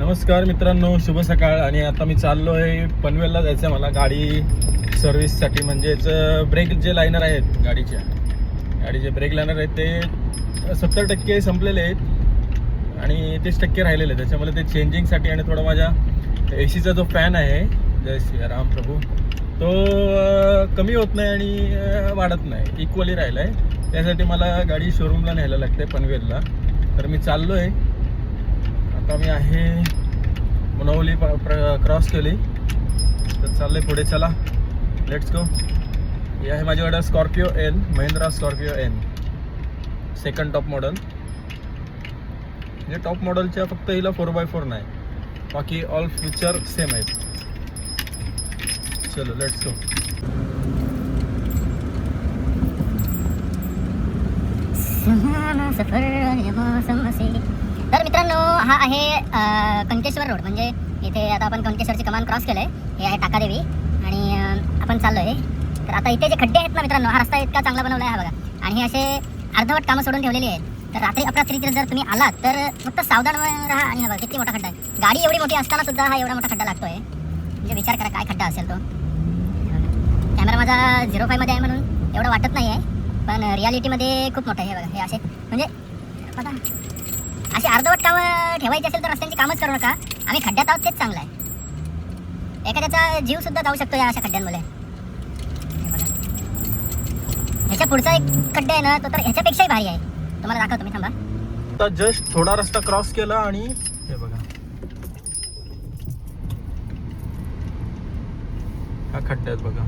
नमस्कार मित्रांनो, शुभ सकाळ. आणि आता मी चाललो आहे पनवेलला जायचं आहे मला गाडी सर्व्हिससाठी. म्हणजेच ब्रेक जे लायनर आहेत गाडीचे ब्रेक लायनर आहेत ते 70% संपलेले आहेत आणि 30% राहिलेले आहेत. त्याच्यामुळे ते चेंजिंगसाठी आणि थोडा माझ्या AC चा जो फॅन आहे, जय श्री राम प्रभू, तो कमी होत नाही आणि वाढत नाही, इक्वली राहिला आहे. त्यासाठी मला गाडी शोरूमला न्यायला लागते पनवेलला. तर मी चाललो आहे. आता मी आहे मुनवली क्रॉस केली तर चाललं आहे पुढे. चला लेट्स गो. हे आहे माझ्याकडे Scorpio N, Mahindra Scorpio N, second top model. म्हणजे टॉप मॉडलच्या फक्त हिला 4x4 नाही, बाकी ऑल फीचर सेम आहेत. चलो लेट्स गो. तर मित्रांनो, हा आहे कंकेश्वर रोड. म्हणजे इथे आता आपण कंकेश्वरची कमान क्रॉस केलं आहे. हे आहे टाकादेवी आणि आपण चाललो आहे. तर आता इथे जे खड्डे आहेत ना मित्रांनो, हा रस्ता इतका चांगला बनवला आहे हा बघा. आणि हे असे अर्धवट कामं सोडून ठेवलेली आहेत. तर रात्री अपरात्रीत जर तुम्ही आलात तर फक्त सावधान राहा. आणि हा बघा किती मोठा खड्डा आहे. गाडी एवढी मोठी असताना सुद्धा हा एवढा मोठा खड्डा लागतोय. म्हणजे विचार करा काय खड्डा असेल तो. कॅमेरा माझा 0.5 मध्ये आहे म्हणून एवढं वाटत नाही आहे, पण रियालिटीमध्ये खूप मोठं आहे. हे बघा, हे असे म्हणजे बघा, असे अर्धवट कामं ठेवायची असेल तर रस्त्यांची कामच करू नका. आम्ही खड्ड्यात आहोत तेच चांगलं आहे. एखाद्याचा जीव सुद्धा जाऊ शकतो या अशा खड्ड्यांमुळे. ह्याच्या पुढचा एक खड्डा आहे ना, तो तर ह्याच्यापेक्षाही भारी आहे. तुम्हाला दाखवतो मी, थांबा. आता जस्ट थोडा रस्ता क्रॉस केला आणि हे बघा, हा खड्डा आहे बघा.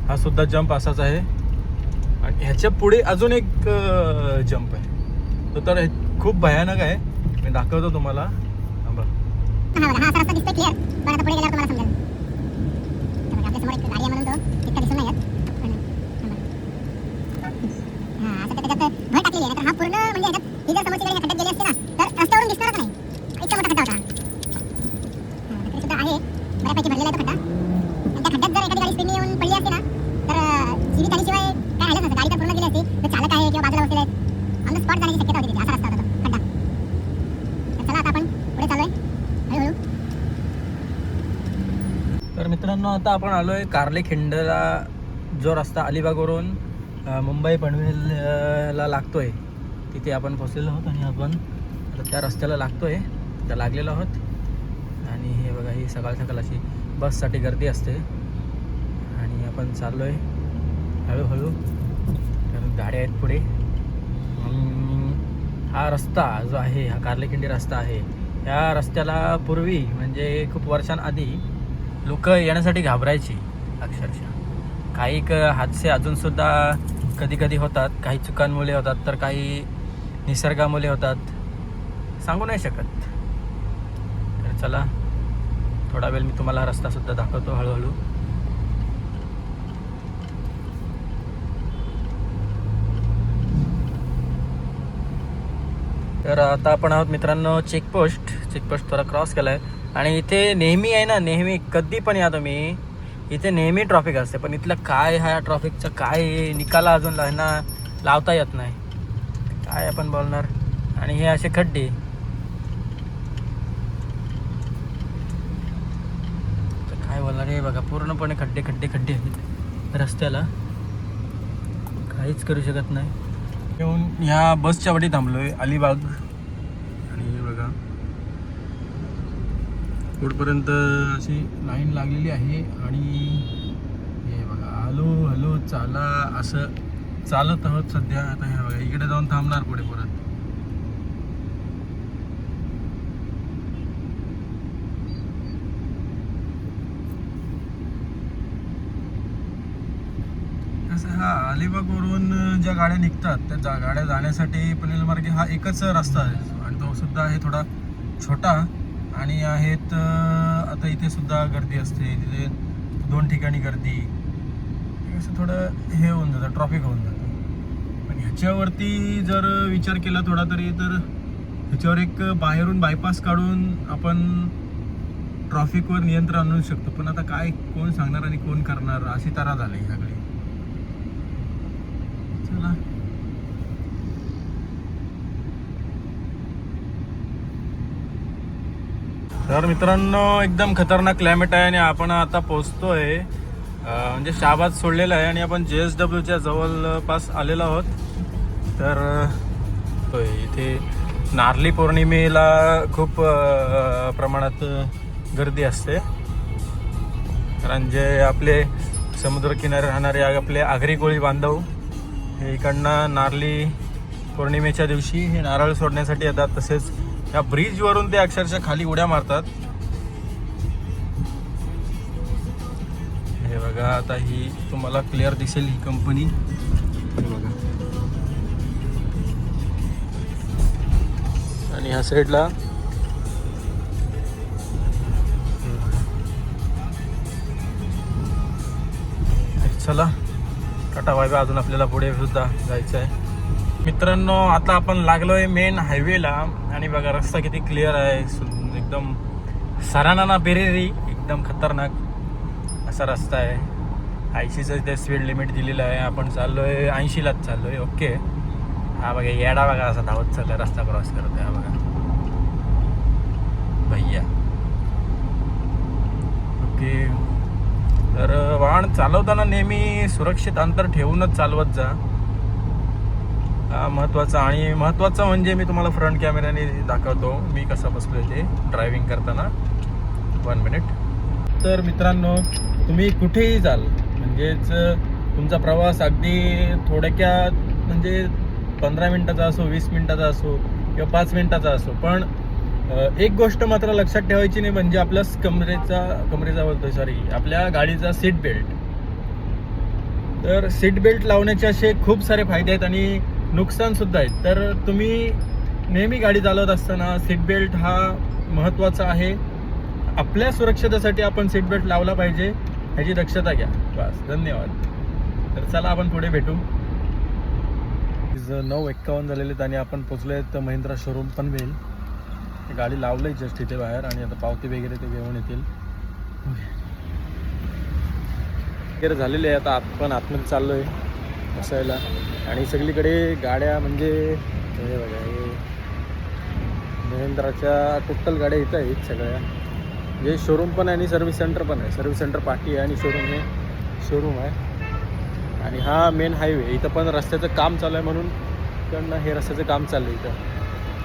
हा सुद्धा जंप असाच आहे आणि ह्याच्या पुढे अजून एक जंप आहे. तो तर खूप भयानक आहे. मी दाखवतो तुम्हाला. हा असा रस्ता दिसतोय क्लिअर, पण आता पुढे गेल्यावर तुम्हाला समजेल. आपल्या समोर एक गाडी आहे म्हणून तो तितका दिसून नाही येत. हा असं त्याच्यात भर टाकलेली आहे. तर हा पूर्ण म्हणजे ह्याच्यात ही जर समोरची गाडी ह्या खड्ड्यात गेली असते ना तर रस्त्यावरून दिसणारच नाही. इतका मोठा खड्डा होता. तरी सुद्धा आहे, बऱ्यापैकी भरलेला आहे तो खड्डा. आणि त्या खड्ड्यात जर एखादी गाडी स्पीडने येऊन पडली असते ना तर जीवित आल्याशिवाय काय राहिलंच नसतं. गाडी तर पूर्ण गेली असती. तर चालक आहे किंवा बाजूला बसलेले आहेत, ऑन द स्पॉट जाण्याची शक्यता होती तिथे. असा रस्ता होता तो खड्डा. तर चला आता आपण पुढे चाललोय हळूहळू. तर मित्रांनो, आता आपण आलो आहे कार्लेखिंडला. जो रस्ता अलिबागवरून मुंबई पनवेलला लागतो आहे तिथे आपण पोचलेलो आहोत. आणि आपण आता त्या रस्त्याला लागतो आहे, त्या लागलेलो आहोत. आणि हे बघा, ही सकाळ सकाळ अशी बससाठी गर्दी असते. आणि आपण चाललो आहे हळूहळू, कारण गाड्या आहेत पुढे. हा रस्ता जो आहे, हा कार्लेखिंडी रस्ता आहे. या रस्त्याला पूर्वी म्हणजे खूप वर्षांआधी लोक येण्यासाठी घाबरायची अक्षरशः. काही हादसे अजूनसुद्धा कधी कधी होतात. काही चुकांमुळे होतात, तर काही निसर्गामुळे होतात, सांगू नाही शकत. तर चला, थोडा वेळ मी तुम्हाला रस्तासुद्धा दाखवतो हळूहळू. तर आता आपण आहोत मित्रांनो चेकपोस्ट थोडा क्रॉस केला आहे. आणि इथे नेहमी आहे ना, नेहमी कधी पण या तुम्ही, इथे नेहमी ट्रॉफिक असते. पण इथलं काय, ह्या ट्रॉफिकचं काय निकाला अजून लावता येत नाही, काय आपण बोलणार. आणि हे असे खड्डे, तर काय बोलणार. हे बघा, पूर्णपणे खड्डे खड्डे खड्डे आहेत रस्त्याला, काहीच करू शकत नाही. येऊन ह्या बसच्या वाटी थांबलोय अलिबाग. आणि हे बघा, पुढपर्यंत अशी लाईन लागलेली आहे. आणि हे बघा, हॅलो हॅलो चाला, असं चालत आहोत सध्या. आता हे बघा, इकडे जाऊन थांबणार पुढे परत. असं हा अलिबागवरून ज्या गाड्या निघतात त्या गाड्या जाण्यासाठी पनवेल मार्गे हा एकच रस्ता आहे. आणि तो सुद्धा आहे थोडा छोटा. आणि आहेत आता इथे सुद्धा गर्दी असते. तिथे 2 ठिकाणी गर्दी, असं थोडं हे होऊन जातं, ट्रॉफिक होऊन जातं. पण ह्याच्यावरती जर विचार केला थोडा तरी, तर ह्याच्यावर एक बाहेरून बायपास काढून आपण ट्रॉफिकवर नियंत्रण आणू शकतो. पण आता काय, कोण सांगणार आणि कोण करणार, अशी तऱ्हा झाली सगळी. चला, तर मित्रांनो एकदम खतरनाक क्लायमेट आहे आणि आपण आता पोहोचतोय म्हणजे शाहबाद सोडलेला आहे आणि आपण JSWच्या जवळपास आलेलो आहोत. तर होय, इथे नारळी पौर्णिमेला खूप प्रमाणात गर्दी असते. कारण जे आपले समुद्रकिनारे राहणारे आपले आगरी कोळी बांधव हे इकडनं नारळी पौर्णिमेच्या दिवशी हे नारळ सोडण्यासाठी येतात. तसेच या ब्रिजवरून ते अक्षरशः खाली उड्या मारतात. हे बघा, आता ही तुम्हाला क्लिअर दिसेल ही कंपनी. हे बघा, आणि ह्या साईडला चला टाटा बाय बाय. अजून आपल्याला पुढे सुद्धा जायचं आहे. मित्रांनो आता आपण लागलोय मेन हायवेला आणि बघा रस्ता किती क्लिअर आहे. एकदम सराना बेरेरी एकदम खतरनाक असा रस्ता आहे. 80चं ते स्पीड लिमिट दिलेलं आहे. आपण चाललोय 80लाच चाललोय. ओके, हा बघा येडा बघा असा धावत चाललाय रस्ता क्रॉस करतोय. हा बघा भैया. ओके, तर वाहन चालवताना नेहमी सुरक्षित अंतर ठेवूनच चालवत जा. हा महत्त्वाचा. आणि महत्त्वाचं म्हणजे मी तुम्हाला फ्रंट कॅमेऱ्याने दाखवतो मी कसा बसलोय ते ड्रायव्हिंग करताना. 1 मिनिट. तर मित्रांनो तुम्ही कुठेही जाल म्हणजेच तुमचा प्रवास अगदी थोडक्यात म्हणजे 15 मिनिटाचा असो, 20 मिनिटाचा असो किंवा 5 मिनिटाचा असो, पण एक गोष्ट मात्र लक्षात ठेवायची नाही म्हणजे आपल्या कमरेचा बोलतोय सॉरी आपल्या गाडीचा सीट बेल्ट. तर सीट बेल्ट लावण्याचे असे खूप सारे फायदे आहेत आणि नुकसान सुद्धा आहेत. तर तुम्ही नेहमी गाडी चालवत असताना सीट बेल्ट हा महत्त्वाचा आहे. आपल्या सुरक्षतेसाठी आपण सीट बेल्ट लावला पाहिजे, ह्याची दक्षता घ्या. बस, धन्यवाद. तर चला आपण पुढे भेटू. 9:51 झालेले आहेत आणि आपण पोचलो आहेत महिंद्रा शोरूम पनवेल. गाडी लावलंय जस्ट इथे बाहेर आणि आता पावती वगैरे ते घेऊन येतील वगैरे झालेले आहे. आता आपण आतमध्ये चाललो आहे बसायला आणि सगळीकडे गाड्या म्हणजे हे बघा हे महिंद्राच्या टोटल गाड्या इथं आहेत सगळ्या. जे शोरूम पण आहे आणि सर्व्हिस सेंटर पण आहे. सर्व्हिस सेंटर पाठी आहे आणि शोरूम आहे. आणि हा मेन हायवे. इथं पण रस्त्याचं काम चालू आहे म्हणून इकडनं हे रस्त्याचं काम चाललं आहे इथं.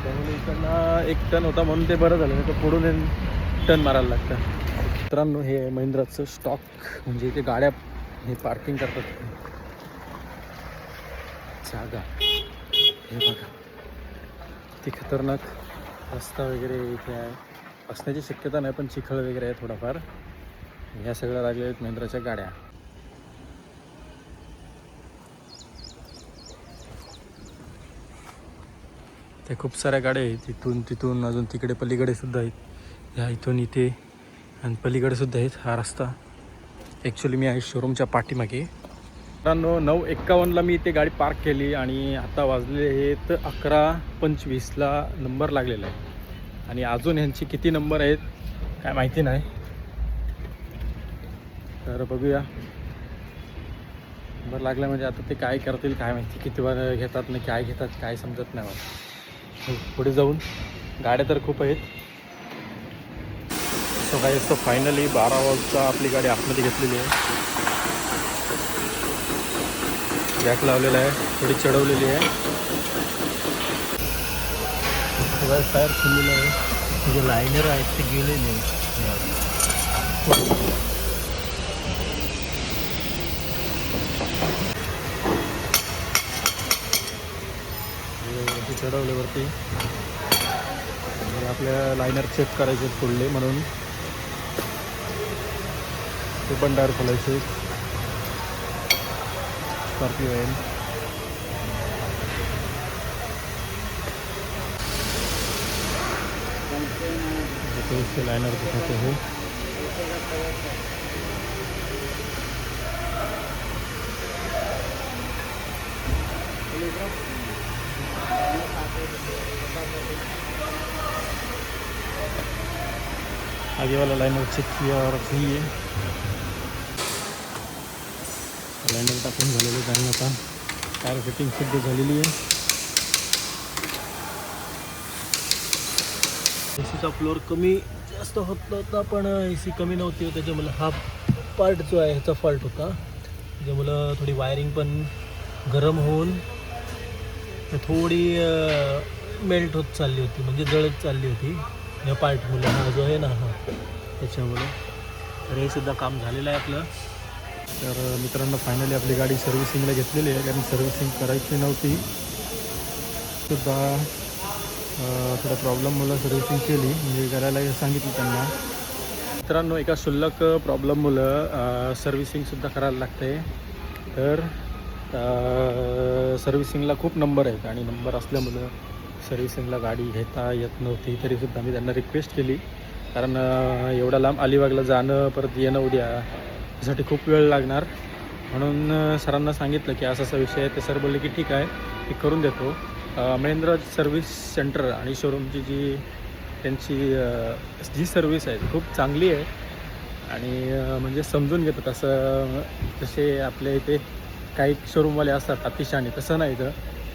त्यामुळे इकडनं एक टर्न होता म्हणून ते बरं झालं, नाही तर पुढून टर्न मारायला लागतं. मित्रांनो हे महिंद्राचं स्टॉक म्हणजे इथे गाड्या हे पार्किंग करतात जागा. हे बघा ती खतरनाक रस्ता वगैरे इथे आहे. असण्याची शक्यता नाही पण चिखल वगैरे आहे थोडाफार. ह्या सगळ्या लागल्या आहेत महिंद्राच्या गाड्या. ते खूप साऱ्या गाड्या आहेत तिथून अजून तिकडे पलीकडे सुद्धा आहेत. ह्या इथून इथे आणि पलीकडे सुद्धा आहेत. हा रस्ता ॲक्च्युली मी आहे शोरूमच्या पाठीमागे. मित्रांनो 9:51ला मी इथे गाडी पार्क केली आणि आता वाजले आहेत 11:25ला नंबर लागलेला आहे. आणि अजून ह्यांची किती नंबर आहेत काय माहिती नाही. तर बघूया नंबर लागला म्हणजे आता ते काय करतील काय माहिती. किती वेळ घेतात नाही काय घेतात काय समजत नाही मला. पुढे जाऊन गाड्या तर खूप आहेत. सो काय असतं फायनली 12 वाजता आपली गाडी आतमध्ये घेतलेली आहे. जॅक लावलेला आहे, थोडी चढवलेली आहे. टायर खुललेलं आहे. जे लायनर आहेत ते गेलेले चढवल्यावरती आपल्या लायनर चेक करायचे फुडले म्हणून ते पण टायर खोलायचे. स्कॉर्पिओ आहे. इसके लाइनर दिखाते हैं. आगे वाला लाइनर चेक किया और सही है. लाइनर टाकून झालेलं आहे. आता टायर फिटिंग सुद्धा झालेली आहे. एसीचा फ्लोर कमी जास्त होत नव्हता, पण ए सी कमी नव्हती, त्याच्यामुळे हा पार्ट जो आहे ह्याचा फॉल्ट होता. त्याच्यामुळं थोडी वायरिंग पण गरम होऊन थोडी मेल्ट होत चालली होती, म्हणजे जळत चालली होती या पार्टमुळे. हा जो आहे ना हा त्याच्यामुळे. तर हे सुद्धा काम झालेलं आहे आपलं. तर मित्रांनो फायनली आपली गाडी सर्व्हिसिंगला घेतलेली आहे, कारण सर्व्हिसिंग करायची नव्हती सुद्धा थोडा प्रॉब्लेममुळं सर्व्हिसिंग केली, म्हणजे करायला सांगितलं त्यांना. मित्रांनो एका क्षुल्लक प्रॉब्लेममुळं सर्व्हिसिंगसुद्धा करायला लागते. तर सर्व्हिसिंगला खूप नंबर आहेत आणि नंबर असल्यामुळं सर्व्हिसिंगला गाडी घेता येत नव्हती. तरीसुद्धा मी त्यांना रिक्वेस्ट केली, कारण एवढा लांब अलिबागला जाणं परत येणं उद्या यासाठी खूप वेळ लागणार. म्हणून सरांना सांगितलं की असा विषय आहे. ते सर बोलले की ठीक आहे मी करून देतो. महेंद्र सर्व्हिस सेंटर आणि शोरूमची त्यांची जी सर्व्हिस आहे ती खूप चांगली आहे आणि म्हणजे समजून घेतात. असं जसे आपल्या इथे काही शोरूमवाले असतात अतिशहाणे, तसं नाही. तर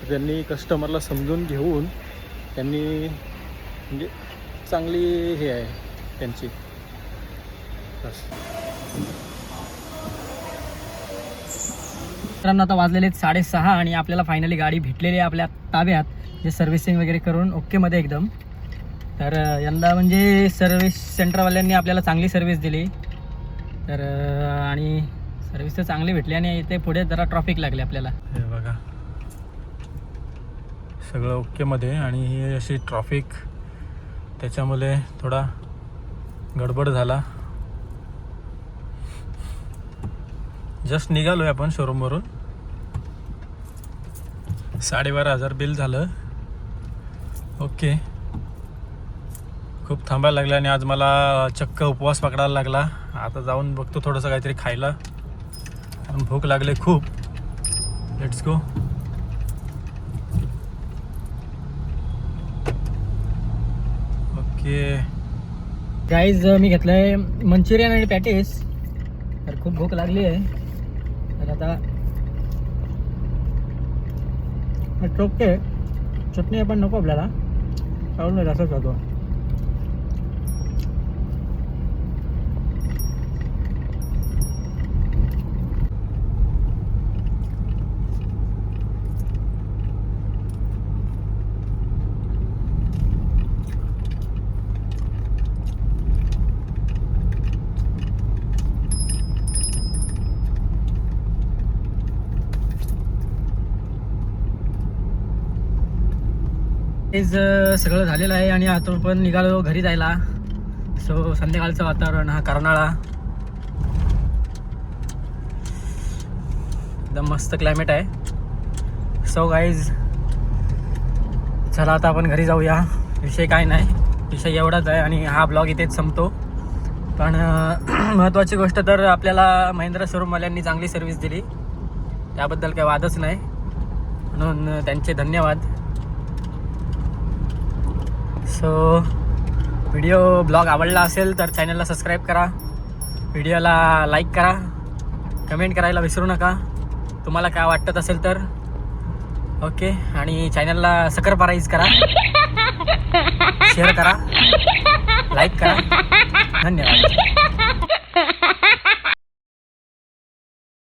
त्यांनी कस्टमरला समजून घेऊन त्यांनी म्हणजे चांगली हे आहे त्यांची. बस मित्रांनो आता वाजलेले 6:30 आणि आपल्याला फायनली गाडी भेटलेली आहे आपल्या ताब्यात, जे सर्व्हिसिंग वगैरे करून ओकेमध्ये एकदम. तर यंदा म्हणजे सर्व्हिस सेंटरवाल्यांनी आपल्याला चांगली सर्व्हिस दिली. तर आणि सर्व्हिस तर चांगली भेटली आणि इथे पुढे जरा ट्रॉफिक लागली आपल्याला. हे बघा सगळं ओकेमध्ये आणि ही अशी ट्रॉफिक, त्याच्यामुळे थोडा गडबड झाला. जस्ट निघालो आहे आपण शोरूमवरून. 12,500 बिल झालं. ओके, खूप थांबायला लागलं आणि आज मला चक्क उपवास पकडायला लागला. आता जाऊन बघतो थोडंसं काहीतरी खायला, कारण भूक लागले खूप. Let's go. ओके गाईज मी घेतलं आहे मंचुरियन आणि पॅटीस. तर खूप भूक लागली आहे. तर आता ओके, चटणी पण नको आपल्याला, चालून असंच जातो. तेच सगळं झालेलं आहे आणि आता पण निघालो घरी जायला. सो संध्याकाळचं वातावरण, हा कर्नाळा, एकदम मस्त क्लायमेट आहे. सो गाईज चला आता आपण घरी जाऊया. विषय काय नाही, विषय एवढाच आहे आणि हा ब्लॉग इथेच संपतो. पण महत्त्वाची गोष्ट तर आपल्याला महिंद्रा शोरूमवाल्यांनी चांगली सर्व्हिस दिली, त्याबद्दल काही वादच नाही, म्हणून त्यांचे धन्यवाद. सो ब्लॉग आवडला असेल तर चॅनलला सबस्क्राईब करा, व्हिडिओला लाईक करा, कमेंट करायला विसरू नका तुम्हाला काय वाटत असेल तर. ओके, आणि चॅनलला सबस्क्राईब करा, शेअर करा, लाईक करा. धन्यवाद.